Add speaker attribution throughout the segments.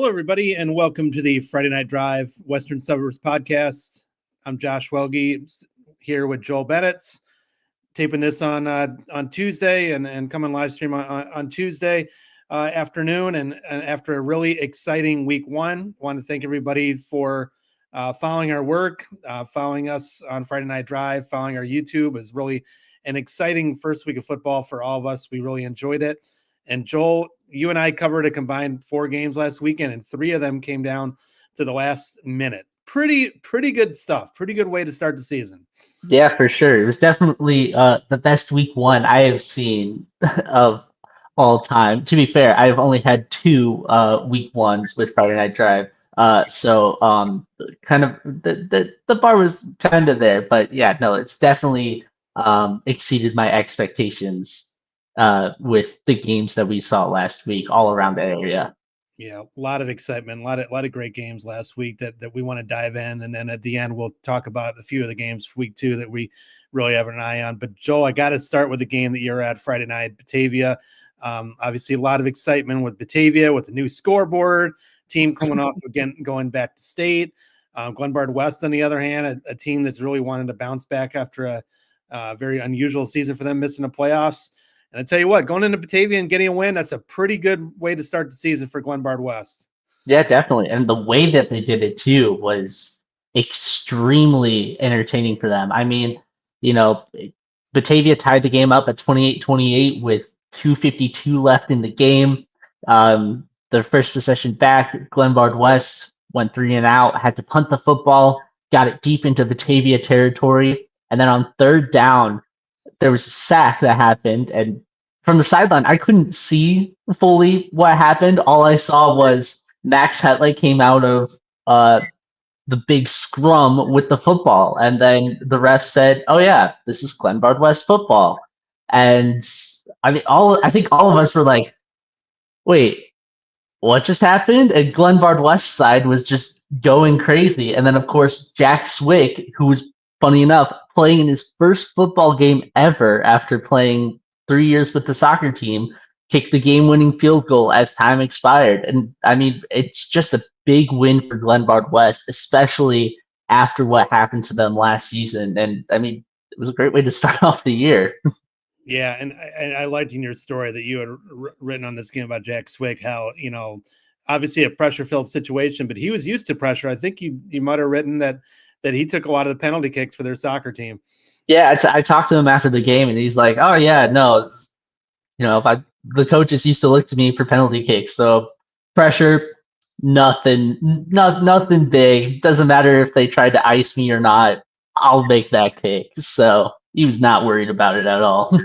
Speaker 1: Hello, everybody, and welcome to the Friday Night Drive Western Suburbs podcast. I'm Josh Welge here with Joel Boeniz, taping this on Tuesday and coming live stream on Tuesday afternoon. And after a really exciting week one, I want to thank everybody for following our work, following us on Friday Night Drive, following our YouTube. It was really an exciting first week of football for all of us. We really enjoyed it. And Joel, you and I covered a combined 4 games last weekend, and 3 of them came down to the last minute. Pretty good stuff. Pretty good way to start the season.
Speaker 2: Yeah, for sure. It was definitely the best week one I have seen of all time. To be fair, I've only had 2 week ones with Friday Night Drive. So kind of the bar was kind of there, but yeah, no, it's definitely exceeded my expectations with the games that we saw last week all around the area.
Speaker 1: Yeah, a lot of excitement, a lot of great games last week that we want to dive in. And then at the end, we'll talk about a few of the games for week 2 that we really have an eye on. But Joel, I got to start with the game that you're at Friday night, Batavia. Obviously, a lot of excitement with Batavia with the new scoreboard, team coming off again, going back to state. Glenbard West, on the other hand, a team that's really wanted to bounce back after a very unusual season for them, missing the playoffs. And I tell you what, going into Batavia and getting a win, that's a pretty good way to start the season for Glenbard West.
Speaker 2: Yeah, definitely. And the way that they did it too was extremely entertaining for them. I mean, Batavia tied the game up at 28-28 with 2:52 left in the game. Their first possession back, Glenbard West went 3 and out, had to punt the football, got it deep into Batavia territory. And then on 3rd down, there was a sack that happened, and from the sideline, I couldn't see fully what happened. All I saw was Max Hetley came out of the big scrum with the football, and then the ref said, "Oh yeah, this is Glenbard West football." And I think all of us were like, "Wait, what just happened?" And Glenbard West side was just going crazy, and then of course Jack Swick, who was funny enough, playing in his first football game ever after playing 3 years with the soccer team, kicked the game-winning field goal as time expired. And I mean, it's just a big win for Glenbard West, especially after what happened to them last season. And I mean, it was a great way to start off the year.
Speaker 1: Yeah, and I liked in your story that you had written on this game about Jack Swick, how, obviously a pressure-filled situation, but he was used to pressure. I think you might have written that he took a lot of the penalty kicks for their soccer team.
Speaker 2: Yeah, I talked to him after the game, and he's like, "Oh yeah, no, the coaches used to look to me for penalty kicks, so pressure, nothing big. Doesn't matter if they tried to ice me or not. I'll make that kick." So he was not worried about it at all.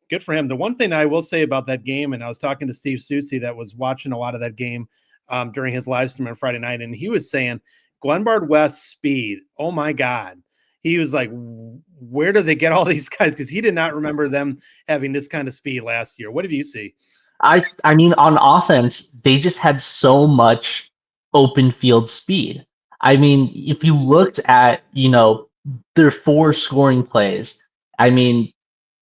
Speaker 1: Good for him. The one thing I will say about that game, and I was talking to Steve Susi that was watching a lot of that game during his live stream on Friday night, and he was saying Glenbard West speed. Oh my God. He was like, where do they get all these guys? Because he did not remember them having this kind of speed last year. What did you see?
Speaker 2: I mean, on offense, they just had so much open field speed. I mean, if you looked at, their 4 scoring plays, I mean,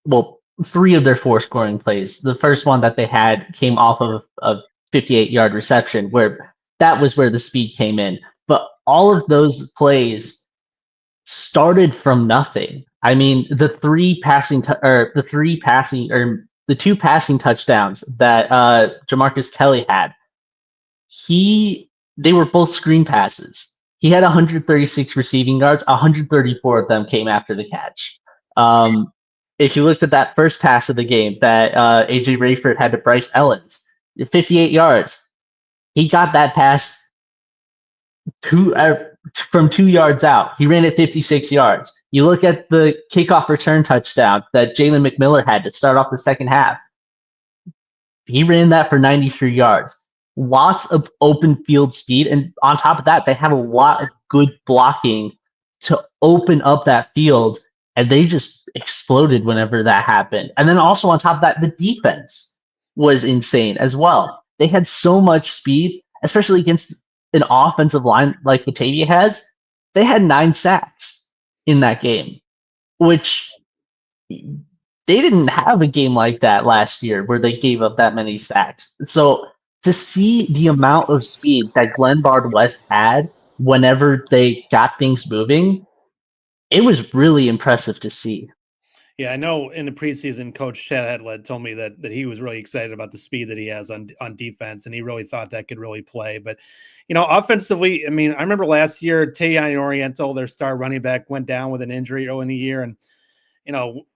Speaker 2: well, 3 of their 4 scoring plays. The first one that they had came off of a 58-yard reception, where that was where the speed came in. But all of those plays started from nothing. I mean, the 2 passing touchdowns that Jamarcus Kelly had, they were both screen passes. He had 136 receiving yards, 134 of them came after the catch. If you looked at that first pass of the game that AJ Rayford had to Bryce Ellens, 58 yards, he got that pass from 2 yards out. He ran it 56 yards. You look at the kickoff return touchdown that Jalen McMillan had to start off the second half. He ran that for 93 yards. Lots of open field speed. And on top of that, they had a lot of good blocking to open up that field. And they just exploded whenever that happened. And then also on top of that, the defense was insane as well. They had so much speed, especially against an offensive line like Batavia has. They had 9 sacks in that game, which they didn't have a game like that last year where they gave up that many sacks. So to see the amount of speed that Glenbard West had whenever they got things moving, it was really impressive to see.
Speaker 1: Yeah, I know in the preseason, Coach Chad Hedlund told me that he was really excited about the speed that he has on defense, and he really thought that could really play. But, offensively, I mean, I remember last year, Tayon Oriental, their star running back, went down with an injury early in the year. And,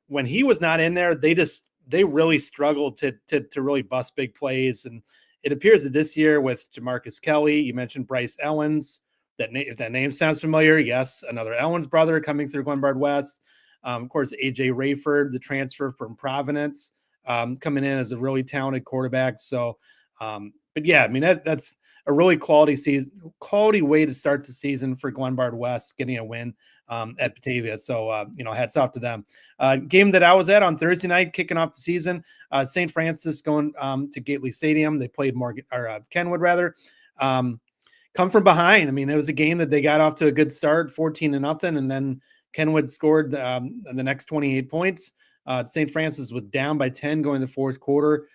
Speaker 1: when he was not in there, they really struggled to really bust big plays. And it appears that this year with Jamarcus Kelly, you mentioned Bryce Owens, if that name sounds familiar, yes, another Owens brother coming through Glenbard West. Of course, AJ Rayford, the transfer from Providence, coming in as a really talented quarterback. So, but yeah, I mean, that's a really quality way to start the season for Glenbard West, getting a win at Batavia. So, hats off to them. Game that I was at on Thursday night, kicking off the season, St. Francis going to Gately Stadium. They played Kenwood rather. Come from behind. I mean, it was a game that they got off to a good start, 14-0, and then Kenwood scored the next 28 points. St. Francis was down by 10 going to the fourth quarter.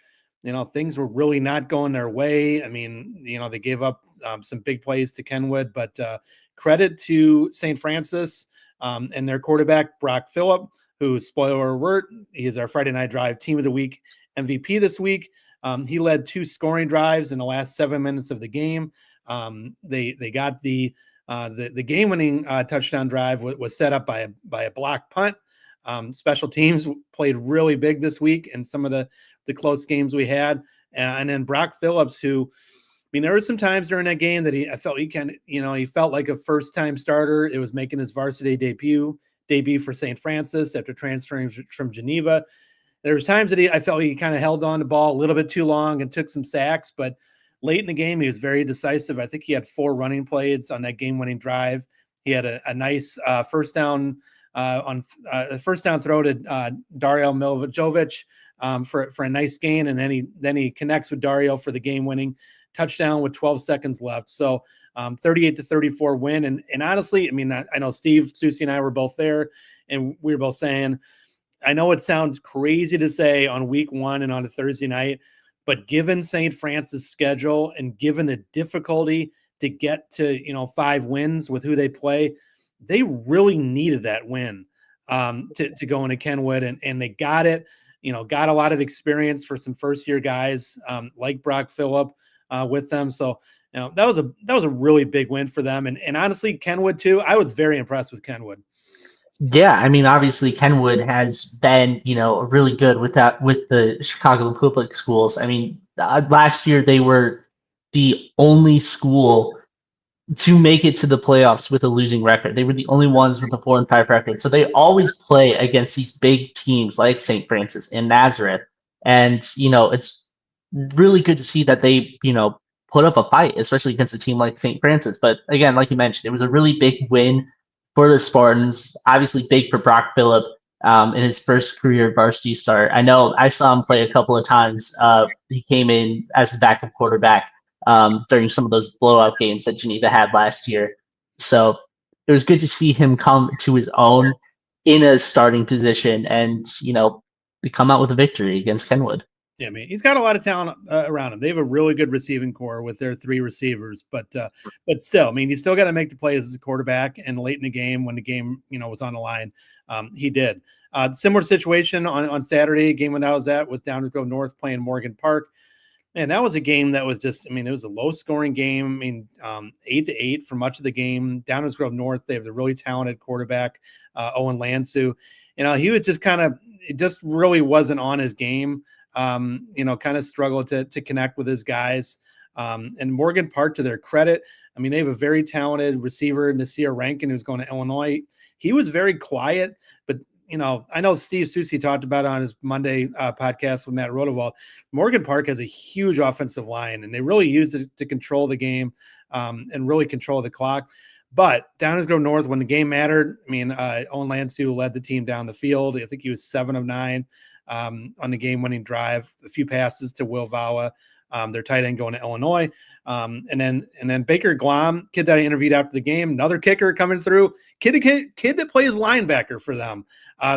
Speaker 1: Things were really not going their way. I mean, they gave up some big plays to Kenwood, but credit to St. Francis and their quarterback, Brock Phillip, who, spoiler alert, he is our Friday Night Drive Team of the Week MVP this week. He led 2 scoring drives in the last 7 minutes of the game. They got the game-winning touchdown drive was set up by a block punt. Special teams played really big this week in some of the close games we had. And then Brock Phillips, who, I mean, there were some times during that game that I felt he felt like a first-time starter. It was making his varsity debut for St. Francis after transferring from Geneva. There was times that I felt he kind of held on the ball a little bit too long and took some sacks, but late in the game, he was very decisive. I think he had 4 running plays on that game-winning drive. He had a nice first down first down throw to Dario Milivojevic for a nice gain, and then he connects with Dario for the game-winning touchdown with 12 seconds left. So 38-34 win. And honestly, I mean, I know Steve, Susie, and I were both there, and we were both saying, I know it sounds crazy to say on week 1 and on a Thursday night, but given St. Francis' schedule and given the difficulty to get to 5 wins with who they play, they really needed that win to go into Kenwood, and they got it. Got a lot of experience for some first-year guys like Brock Phillip with them. So that was a really big win for them, and honestly, Kenwood too. I was very impressed with Kenwood.
Speaker 2: Yeah, I mean, obviously Kenwood has been, really good with the Chicago public schools. I mean, last year they were the only school to make it to the playoffs with a losing record. They were the only ones with a 4-5 record. So they always play against these big teams like St. Francis and Nazareth. And, it's really good to see that they, put up a fight, especially against a team like St. Francis. But again, like you mentioned, it was a really big win for the Spartans, obviously big for Brock Phillip in his first career varsity start. I know I saw him play a couple of times. He came in as a backup quarterback during some of those blowout games that Geneva had last year. So it was good to see him come to his own in a starting position and, come out with a victory against Kenwood.
Speaker 1: Yeah, I mean, he's got a lot of talent around him. They have a really good receiving core with their 3 receivers, but still, I mean, you still got to make the plays as a quarterback. And late in the game, when the game was on the line, he did. Similar situation on Saturday. Game when I was at was Downers Grove North playing Morgan Park. And that was a game that was just, I mean, it was a low-scoring game. I mean, 8-8 for much of the game. Downers Grove North, they have the really talented quarterback, Owen Lansu. He was just it just really wasn't on his game. Kind of struggled to connect with his guys. And Morgan Park, to their credit, I mean, they have a very talented receiver, Nasir Rankin, who's going to Illinois. He was very quiet, but I know Steve Susie talked about it on his Monday podcast with Matt Rodewald. Morgan Park has a huge offensive line, and they really used it to control the game and really control the clock. But Downers Grove North, when the game mattered, I mean, Owen Lansu led the team down the field. I think he was 7 of 9 on the game-winning drive. A few passes to Will Vawa their tight end going to Illinois. And then Baker Glom, kid that I interviewed after the game, another kicker coming through, kid that plays linebacker for them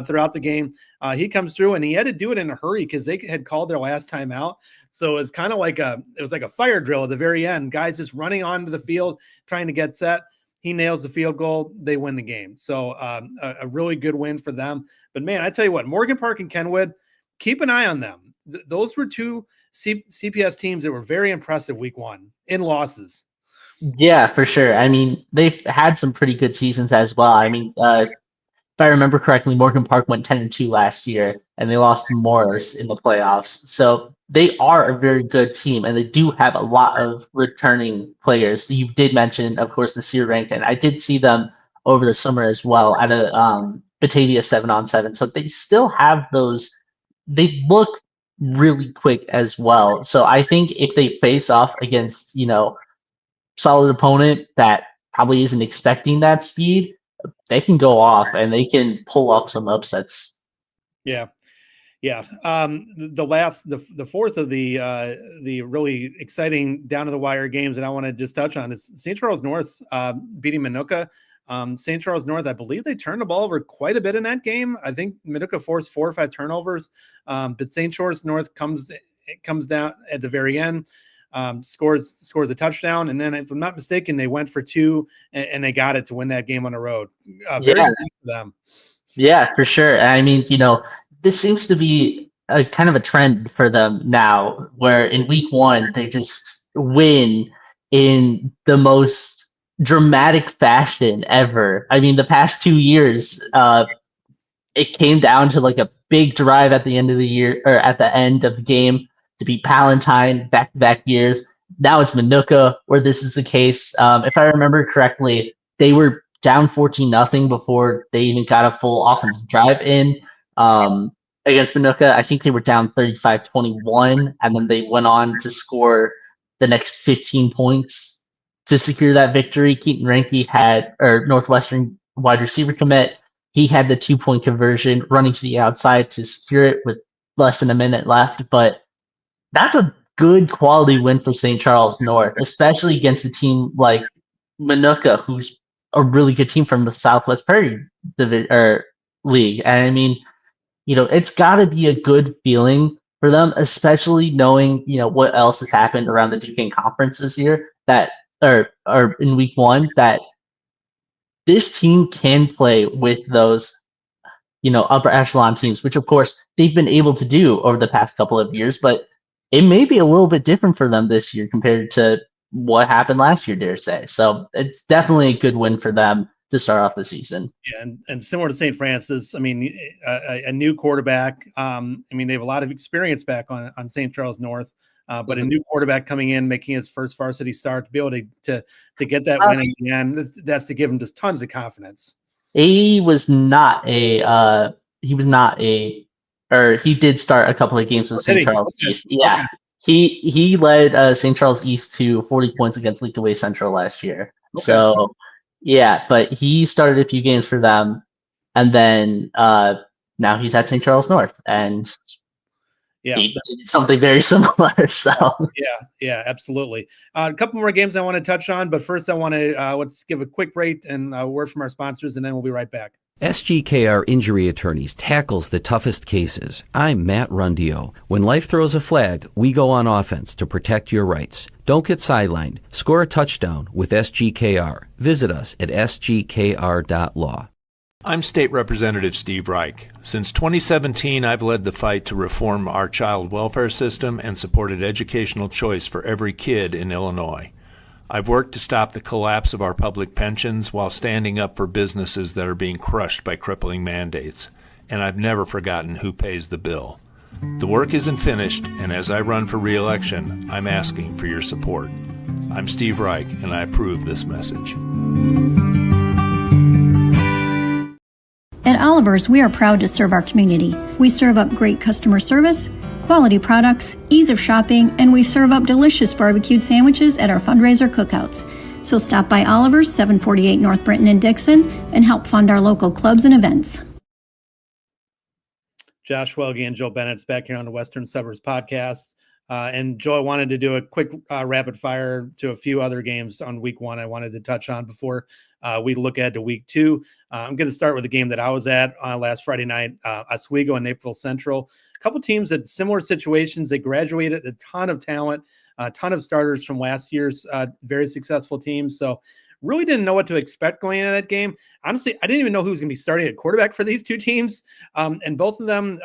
Speaker 1: throughout the game. He comes through, and he had to do it in a hurry because they had called their last time out. So it was kind of like a fire drill at the very end. Guys just running onto the field, trying to get set. He nails the field goal. They win the game. So a really good win for them. But man, I tell you what, Morgan Park and Kenwood, keep an eye on them. Those were two CPS teams that were very impressive week one in losses.
Speaker 2: Yeah, for sure. I mean, they've had some pretty good seasons as well. I mean, if I remember correctly, Morgan Park went 10-2 last year, and they lost to Morris in the playoffs. So they are a very good team, and they do have a lot of returning players. You did mention, of course, the Sear rank, and I did see them over the summer as well at a Batavia 7-on-7. So they still have those. They look really quick as well. So I think if they face off against, solid opponent that probably isn't expecting that speed, they can go off and they can pull off some upsets.
Speaker 1: Yeah. The fourth of the really exciting down to the wire games that I want to just touch on is St. Charles North beating Minooka. St. Charles North, I believe they turned the ball over quite a bit in that game. I think Minooka forced 4 or 5 turnovers, but St. Charles North comes down at the very end, scores a touchdown, and then if I'm not mistaken, they went for 2 and they got it to win that game on the road. Very good for them. Yeah,
Speaker 2: for sure. I mean, this seems to be a kind of a trend for them now, where in week one they just win in the most dramatic fashion ever. I mean, the past 2 years, it came down to like a big drive at the end of the year, or at the end of the game, to beat Palatine back-to-back years. Now it's Minooka where this is the case. If I remember correctly, they were down 14-0 before they even got a full offensive drive in against Minooka. I think they were down 35-21, and then they went on to score the next 15 points to secure that victory. Keaton Ranke Northwestern wide receiver commit, he had the 2-point conversion running to the outside to secure it with less than a minute left. But that's a good quality win for St. Charles North, especially against a team like Minooka, who's a really good team from the Southwest Prairie League. And I mean, it's got to be a good feeling for them, especially knowing, what else has happened around the Duquesne Conference this year, that or in week one, that this team can play with those, upper echelon teams, which of course they've been able to do over the past couple of years, but it may be a little bit different for them this year compared to what happened last year, dare say. So it's definitely a good win for them to start off the season.
Speaker 1: Yeah, and similar to St. Francis, I mean, a new quarterback. I mean, they have a lot of experience back on St. Charles North. But a new quarterback coming in, making his first varsity start, to be able to get that win in the end, that's to give him just tons of confidence.
Speaker 2: He did start a couple of games with St. Charles East. Yeah, okay. He led St. Charles East to 40 points against Leakaway Central last year. Okay. So yeah, but he started a few games for them, and then now he's at St. Charles North, and he did something very similar. So
Speaker 1: yeah, absolutely. A couple more games I want to touch on, but first I want to let's give a quick break and a word from our sponsors, and then we'll be right back.
Speaker 3: SGKR Injury Attorneys tackles the toughest cases. I'm Matt Rundio. When life throws a flag, we go on offense to protect your rights. Don't get sidelined. Score a touchdown with SGKR. Visit us at sgkr.law.
Speaker 4: I'm State Representative Steve Reich. Since 2017, I've led the fight to reform our child welfare system and supported educational choice for every kid in Illinois. I've worked to stop the collapse of our public pensions while standing up for businesses that are being crushed by crippling mandates. And I've never forgotten who pays the bill. The work isn't finished, and as I run for re-election, I'm asking for your support. I'm Steve Reich, and I approve this message.
Speaker 5: At Oliver's, we are proud to serve our community. We serve up great customer service, quality products, ease of shopping, and we serve up delicious barbecued sandwiches at our fundraiser cookouts. So stop by Oliver's, 748 North Brenton and Dixon, and help fund our local clubs and events.
Speaker 1: Josh Welge and Joel Boeniz back here on the Western Suburbs podcast. And Joe, I wanted to do a quick rapid fire to a few other games on week 1 I wanted to touch on before we look ahead to week 2. I'm going to start with the game that I was at last Friday night, Oswego and Naperville Central. A couple teams at similar situations. They graduated a ton of talent, a ton of starters from last year's very successful teams. So really didn't know what to expect going into that game. Honestly, I didn't even know who was going to be starting at quarterback for these two teams. And both of them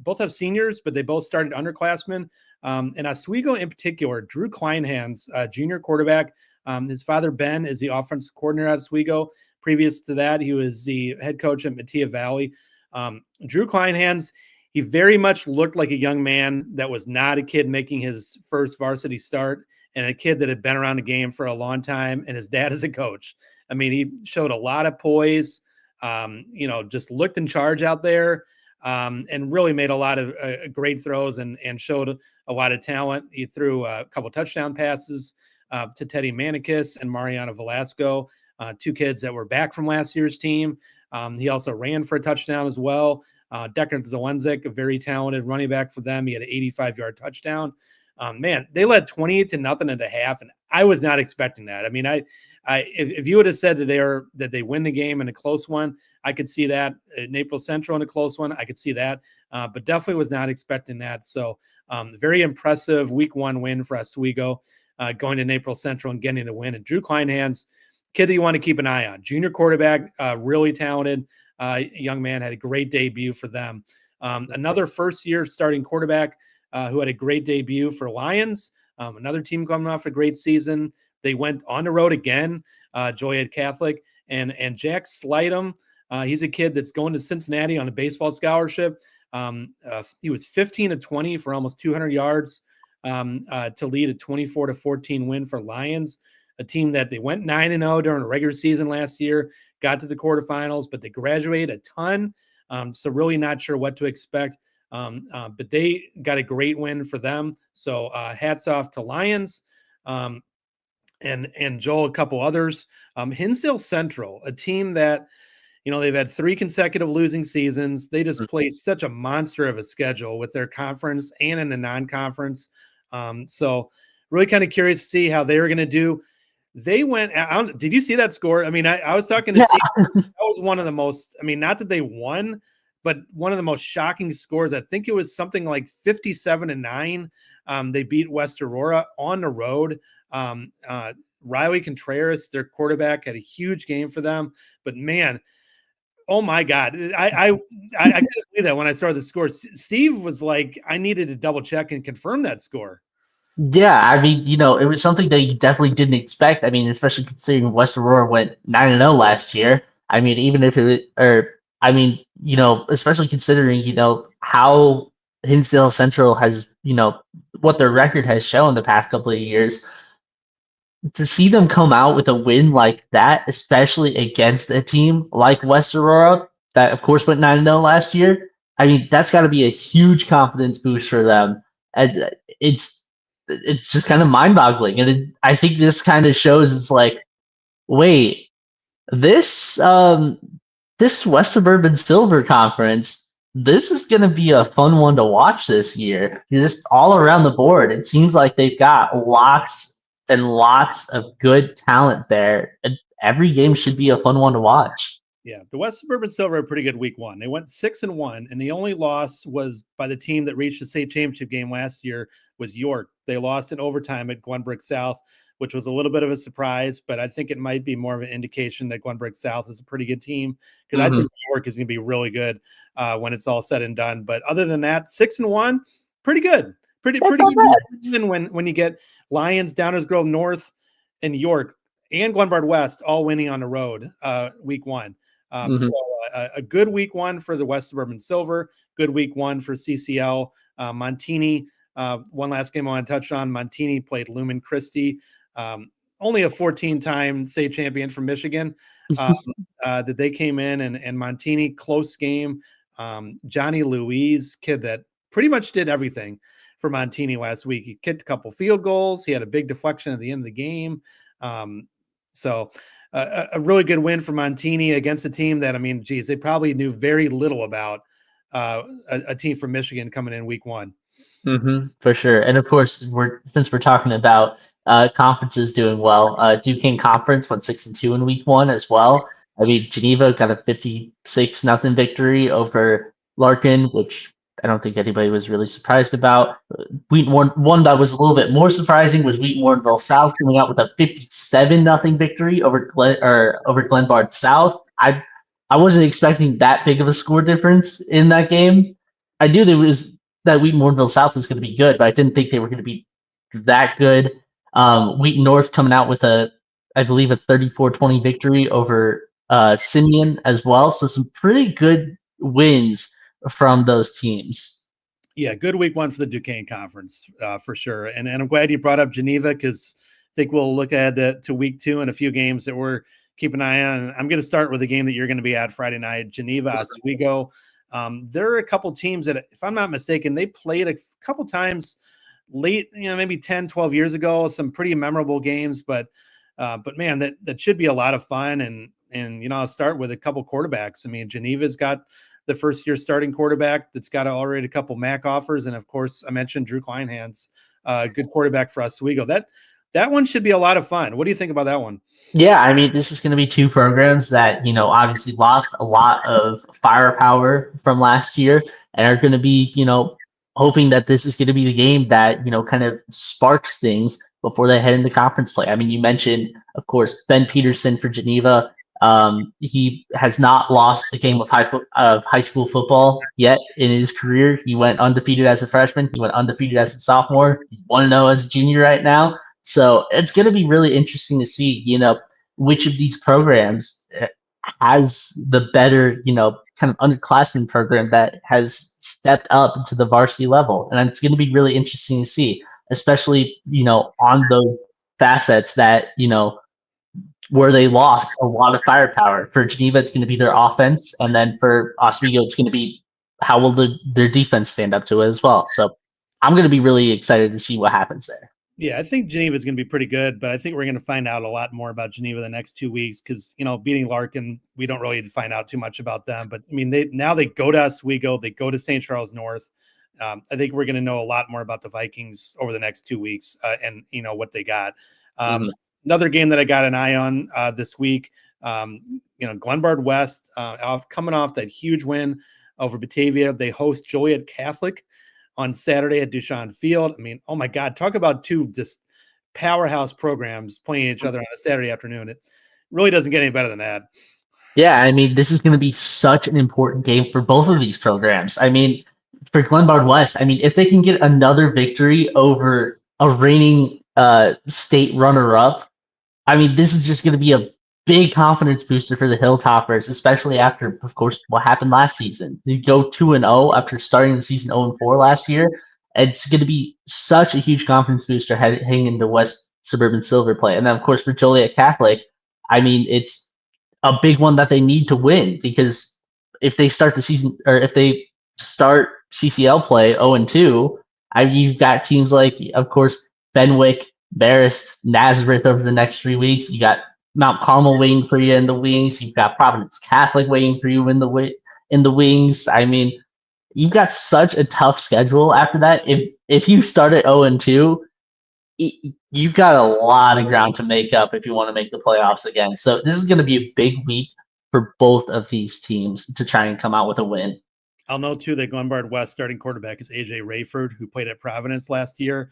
Speaker 1: both have seniors, but they both started underclassmen. And Oswego in particular, Drew Kleinhands, junior quarterback. His father, Ben, is the offensive coordinator at Oswego. Previous to that, he was the head coach at Mattia Valley. Drew Kleinhands, he very much looked like a young man that was not a kid making his first varsity start, and a kid that had been around the game for a long time, and his dad is a coach. I mean, he showed a lot of poise, just looked in charge out there, and really made a lot of great throws and showed a lot of talent. He threw a couple touchdown passes to Teddy Manicus and Mariano Velasco, two kids that were back from last year's team. He also ran for a touchdown as well. Decker Zelensik, a very talented running back for them. He had an 85-yard touchdown. Man, they led 28-0 at the half, and I was not expecting that. I mean, if you would have said that they win the game in a close one, I could see that. Naperville Central in a close one, I could see that, but definitely was not expecting that. So, very impressive week 1 win for Oswego, going to Naperville Central and getting the win. And Drew Kleinhands, kid that you want to keep an eye on, junior quarterback, really talented young man, had a great debut for them. Another first-year starting quarterback who had a great debut for Lions, another team coming off a great season. They went on the road again, Joliet Catholic, and Jack Slidham. He's a kid that's going to Cincinnati on a baseball scholarship. He was 15-20 for almost 200 yards to lead a 24-14 win for Lions, a team that they went 9-0 during the regular season last year, got to the quarterfinals, but they graduated a ton. So really not sure what to expect. But they got a great win for them. So hats off to Lions. And Joel, a couple others. Hinsdale Central, a team that, they've had 3 consecutive losing seasons. They just played such a monster of a schedule with their conference and in the non-conference. So really kind of curious to see how they were going to do. They went out. Did you see that score? I mean, I was talking to Steve. That was one of the most, not that they won, but one of the most shocking scores. I think it was something like 57-9. They beat West Aurora on the road. Riley Contreras, their quarterback, had a huge game for them. But man, oh my God, I couldn't believe that when I saw the score. Steve was like, I needed to double check and confirm that score.
Speaker 2: Yeah, I mean, it was something that you definitely didn't expect. I mean, especially considering West Aurora went 9-0 last year. I mean, even if especially considering, how Hinsdale Central has, what their record has shown the past couple of years, to see them come out with a win like that, especially against a team like West Aurora, that of course went 9-0 last year. I mean, that's got to be a huge confidence boost for them. And it's just kind of mind-boggling. And I think this kind of shows it's like, wait, this West Suburban Silver Conference, this is going to be a fun one to watch this year. Just all around the board, it seems like they've got lots and lots of good talent there. And every game should be a fun one to watch.
Speaker 1: Yeah, the West Suburban Silver had a pretty good week 1. They went 6-1, and the only loss was by the team that reached the state championship game last year was York. They lost in overtime at Glenbrook South, which was a little bit of a surprise, but I think it might be more of an indication that Glenbrook South is a pretty good team, because I think York is going to be really good when it's all said and done. But other than that, 6-1, pretty good. Pretty good. Even when you get Lions, Downers Grove North, and York, and Glenbard West all winning on the road week 1. So a good week 1 for the West Suburban Silver, good week 1 for CCL. Montini, one last game I want to touch on. Montini played Lumen Christi, only a 14-time state champion from Michigan, that they came in, and Montini, close game. Johnny Louise, kid that pretty much did everything for Montini last week. He kicked a couple field goals. He had a big deflection at the end of the game. So a really good win for Montini against a team that, they probably knew very little about, a team from Michigan coming in week 1.
Speaker 2: For sure. And of course, since we're talking about conferences doing well, Duquesne Conference went 6-2 in week 1 as well. I mean, Geneva got a 56-0 victory over Larkin, which I don't think anybody was really surprised about. Wheaton one that was a little bit more surprising was Wheaton Warrenville South coming out with a 57-0 victory over Glenbard South. I wasn't expecting that big of a score difference in that game. I knew that Wheaton Warrenville South was going to be good, but I didn't think they were going to be that good. Wheaton North coming out with I believe a 34-20 victory over Simeon as well. So some pretty good wins from those teams.
Speaker 1: Yeah, good week 1 for the Duquesne Conference for sure. And I'm glad you brought up Geneva, because I think we'll look ahead to week 2 and a few games that we're keeping an eye on. I'm going to start with a game that you're going to be at Friday night, Geneva Oswego. There are a couple teams that, if I'm not mistaken, they played a couple times late, maybe 10, 12 years ago, some pretty memorable games, but man, that should be a lot of fun. And I'll start with a couple quarterbacks. I mean, Geneva's got the first year starting quarterback that's got already a couple MAC offers. And of course, I mentioned Drew Kleinhans, good quarterback for Oswego. That one should be a lot of fun. What do you think about that one?
Speaker 2: Yeah, I mean, this is going to be two programs that, obviously lost a lot of firepower from last year and are going to be, hoping that this is going to be the game that, kind of sparks things before they head into conference play. I mean, you mentioned, of course, Ben Peterson for Geneva. He has not lost a game of high school football yet in his career. He went undefeated as a freshman. He went undefeated as a sophomore. He's 1-0 as a junior right now. So it's going to be really interesting to see, which of these programs has the better, kind of underclassmen program that has stepped up into the varsity level. And it's going to be really interesting to see, especially, on those facets that, where they lost a lot of firepower. For Geneva, it's going to be their offense. And then for Oswego, it's going to be how will their defense stand up to it as well. So I'm going to be really excited to see what happens there.
Speaker 1: Yeah, I think Geneva is going to be pretty good, but I think we're going to find out a lot more about Geneva the next 2 weeks because, beating Larkin, we don't really find out too much about them. But, I mean, they go to Oswego, they go to St. Charles North. I think we're going to know a lot more about the Vikings over the next 2 weeks and, what they got. Another game that I got an eye on this week, Glenbard West coming off that huge win over Batavia. They host Joliet Catholic on Saturday at Duchamp Field. I mean, oh my God, talk about two just powerhouse programs playing each other on a Saturday afternoon. It really doesn't get any better than that.
Speaker 2: Yeah, I mean, this is going to be such an important game for both of these programs. I mean, for Glenbard West, I mean, if they can get another victory over a reigning state runner-up, I mean, this is just going to be a big confidence booster for the Hilltoppers, especially after, of course, what happened last season. They go 2-0 after starting the season 0-4 last year. It's going to be such a huge confidence booster heading into West Suburban Silver play. And then, of course, for Joliet Catholic, I mean, it's a big one that they need to win because if they start the season or if they start CCL play 0-2, you've got teams like, of course, Fenwick, Marist, Nazareth over the next 3 weeks. You got Mount Carmel waiting for you in the wings. You've got Providence Catholic waiting for you in the wings. I mean, you've got such a tough schedule after that. If you start at 0-2, you've got a lot of ground to make up if you want to make the playoffs again. So this is going to be a big week for both of these teams to try and come out with a win.
Speaker 1: I'll note too that Glenbard West starting quarterback is AJ Rayford, who played at Providence last year.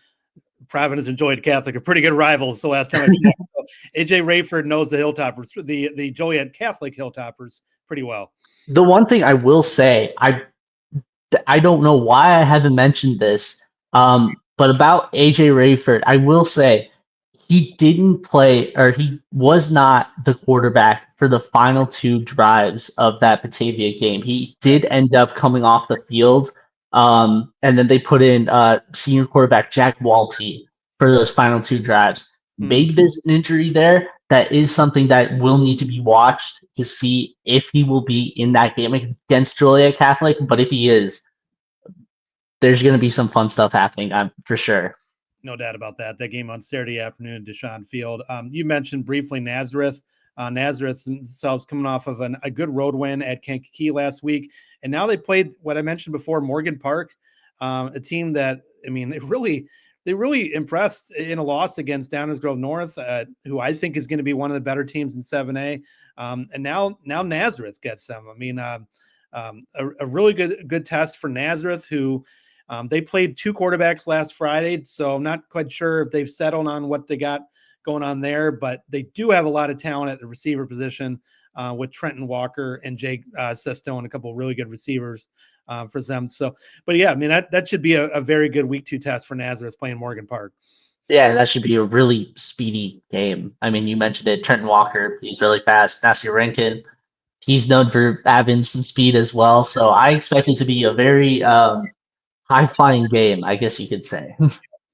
Speaker 1: Providence and Joliet Catholic are pretty good rivals. The last time I checked, so AJ Rayford knows the Hilltoppers, the Joliet Catholic Hilltoppers, pretty well.
Speaker 2: The one thing I will say, I don't know why I haven't mentioned this, but about AJ Rayford, I will say he didn't play, or he was not the quarterback for the final 2 drives of that Batavia game. He did end up coming off the field. And then they put in senior quarterback Jack Walty for those final 2 drives. Maybe there's an injury there. That is something that will need to be watched to see if he will be in that game against Joliet Catholic. But if he is, there's going to be some fun stuff happening, for sure.
Speaker 1: No doubt about that. That game on Saturday afternoon at Duchamp Field. You mentioned briefly Nazareth. Nazareth themselves coming off of a good road win at Kankakee last week. And now they played what I mentioned before, Morgan Park. a team that, I mean, they really impressed in a loss against Downers Grove North, who I think is going to be one of the better teams in 7A. And now Nazareth gets them. I mean, a really good test for Nazareth, who they played 2 quarterbacks last Friday, so I'm not quite sure if they've settled on what they got going on there, but they do have a lot of talent at the receiver position with Trenton Walker and Jake Sesto and a couple of really good receivers for them. So, but yeah, I mean, that should be a very good week 2 test for Nazareth playing Morgan Park.
Speaker 2: Yeah, that should be a really speedy game. I mean, you mentioned it, Trenton Walker, he's really fast. Nasir Rankin, he's known for having some speed as well. So I expect it to be a very high-flying game, I guess you could say.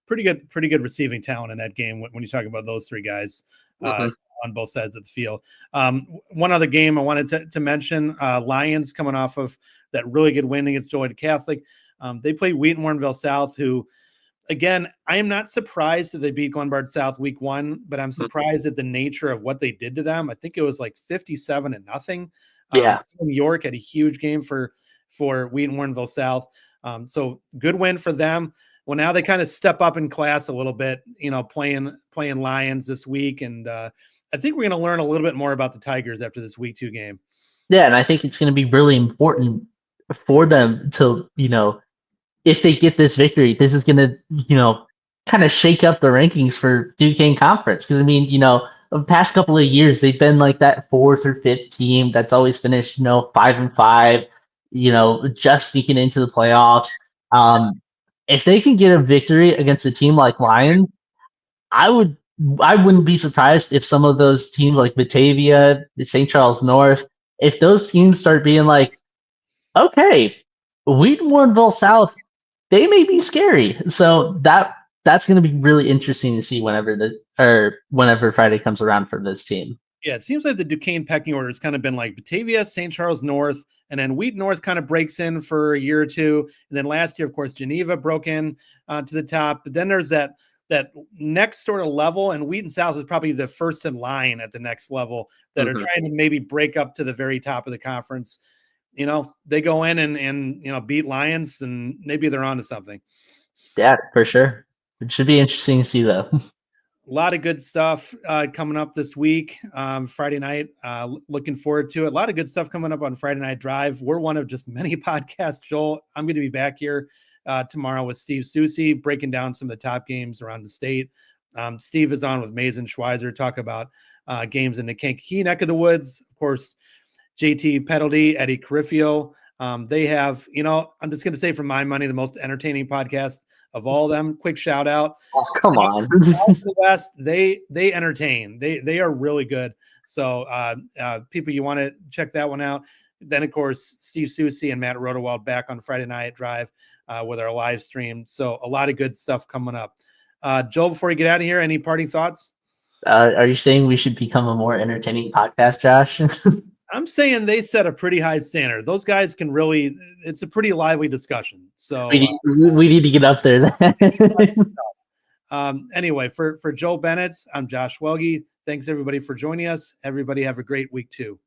Speaker 1: Pretty good receiving talent in that game when you talk about those 3 guys on both sides of the field. One other game I wanted to mention, Lions coming off of that really good win against Joliet Catholic. They played Wheaton Warrenville South, who, again, I am not surprised that they beat Glenbard South week 1, but I'm surprised at the nature of what they did to them. I think it was like 57-0.
Speaker 2: Yeah.
Speaker 1: York had a huge game for Wheaton Warrenville South. So good win for them. Well, now they kind of step up in class a little bit, playing Lions this week. And I think we're going to learn a little bit more about the Tigers after this week 2 game.
Speaker 2: Yeah, and I think it's going to be really important for them to, if they get this victory, this is going to, kind of shake up the rankings for Duquesne Conference. Because, I mean, the past couple of years, they've been like that 4th or 5th team that's always finished, 5-5, just sneaking into the playoffs. If they can get a victory against a team like Lions, I wouldn't be surprised if some of those teams like Batavia, St. Charles North, if those teams start being like, okay, Wheaton Warrenville South, they may be scary. So that's going to be really interesting to see whenever Friday comes around for this team.
Speaker 1: Yeah, it seems like the Duquesne pecking order has kind of been like Batavia, St. Charles North, and then Wheaton North kind of breaks in for a year or 2. And then last year, of course, Geneva broke in to the top. But then there's that next sort of level, and Wheaton South is probably the first in line at the next level that are trying to maybe break up to the very top of the conference. They go in and beat Lions, and maybe they're on to something.
Speaker 2: Yeah, for sure. It should be interesting to see, though.
Speaker 1: A lot of good stuff coming up this week. Friday night, looking forward to it. A lot of good stuff coming up on Friday Night Drive. We're one of just many podcasts, Joel. I'm going to be back here tomorrow with Steve Susi, breaking down some of the top games around the state. Steve is on with Mason Schweizer, talk about games in the Kankakee neck of the woods. Of course, JT Petaldy, Eddie Carifio. They have, I'm just going to say, for my money, the most entertaining podcast of all of them. Quick shout out.
Speaker 2: Oh, come on.
Speaker 1: The West, they entertain. They are really good. So people, you want to check that one out. Then, of course, Steve Susi and Matt Rodewald back on Friday Night Drive with our live stream. So a lot of good stuff coming up. Joel, before you get out of here, any parting thoughts?
Speaker 2: Are you saying we should become a more entertaining podcast, Josh?
Speaker 1: I'm saying they set a pretty high standard. Those guys can really, it's a pretty lively discussion. So
Speaker 2: we need to get up there.
Speaker 1: Anyway, for Joel Bennett, I'm Josh Welge. Thanks everybody for joining us. Everybody have a great week 2.